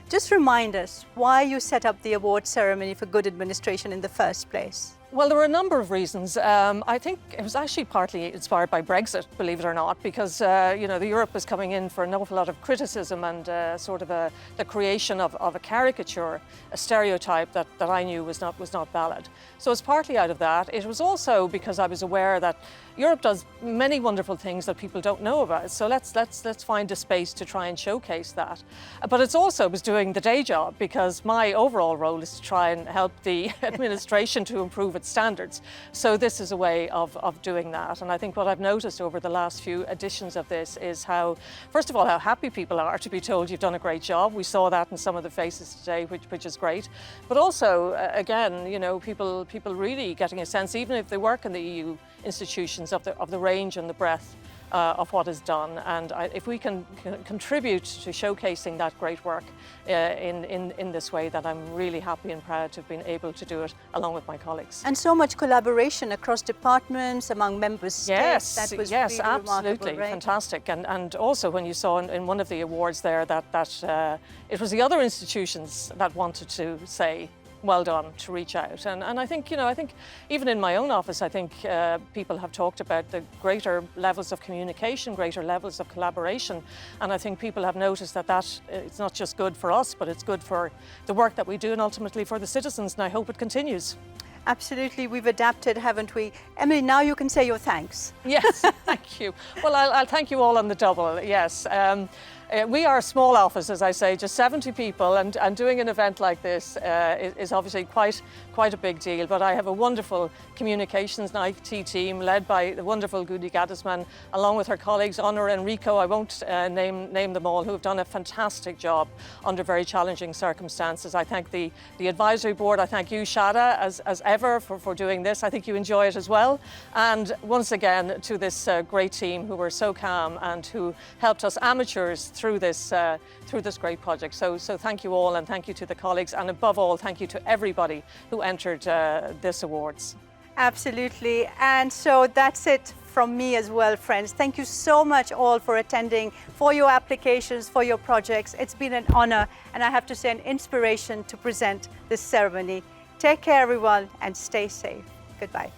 just remind us why you set up the award ceremony for good administration in the first place. Well, there were a number of reasons. I think it was actually partly inspired by Brexit, believe it or not, because the Europe was coming in for an awful lot of criticism and sort of the creation of a caricature, a stereotype that I knew was not valid. So it's partly out of that. It was also because I was aware that Europe does many wonderful things that people don't know about. So let's find a space to try and showcase that. But it's also was doing the day job, because my overall role is to try and help the administration to improve its standards. So this is a way of doing that. And I think what I've noticed over the last few editions of this is how, first of all, how happy people are to be told you've done a great job. We saw that in some of the faces today, which is great. But also, again, people really getting a sense, even if they work in the EU institutions, of the range and the breadth of what is done. And if we can contribute to showcasing that great work in this way, then I'm really happy and proud to have been able to do it along with my colleagues. And so much collaboration across departments, among member states. Yes, that was yes, really absolutely, right? Fantastic. And also when you saw in one of the awards there that it was the other institutions that wanted to say, well done, to reach out. And I think, I think even in my own office, I think people have talked about the greater levels of communication, greater levels of collaboration. And I think people have noticed that it's not just good for us, but it's good for the work that we do and ultimately for the citizens. And I hope it continues. Absolutely, we've adapted, haven't we? Emily, now you can say your thanks. Yes, thank you. Well, I'll thank you all on the double, yes. We are a small office, as I say, just 70 people, and doing an event like this is obviously quite a big deal. But I have a wonderful communications and IT team led by the wonderful Gudi Gadisman, along with her colleagues, Honor and Rico, I won't name them all, who have done a fantastic job under very challenging circumstances. I thank the advisory board. I thank you, Shada, as ever, for doing this. I think you enjoy it as well. And once again, to this great team who were so calm and who helped us amateurs through this great project. So thank you all, and thank you to the colleagues, and above all, thank you to everybody who entered this awards. Absolutely. And so that's it from me as well, friends. Thank you so much all for attending, for your applications, for your projects. It's been an honor, and I have to say an inspiration to present this ceremony. Take care, everyone, and stay safe. Goodbye.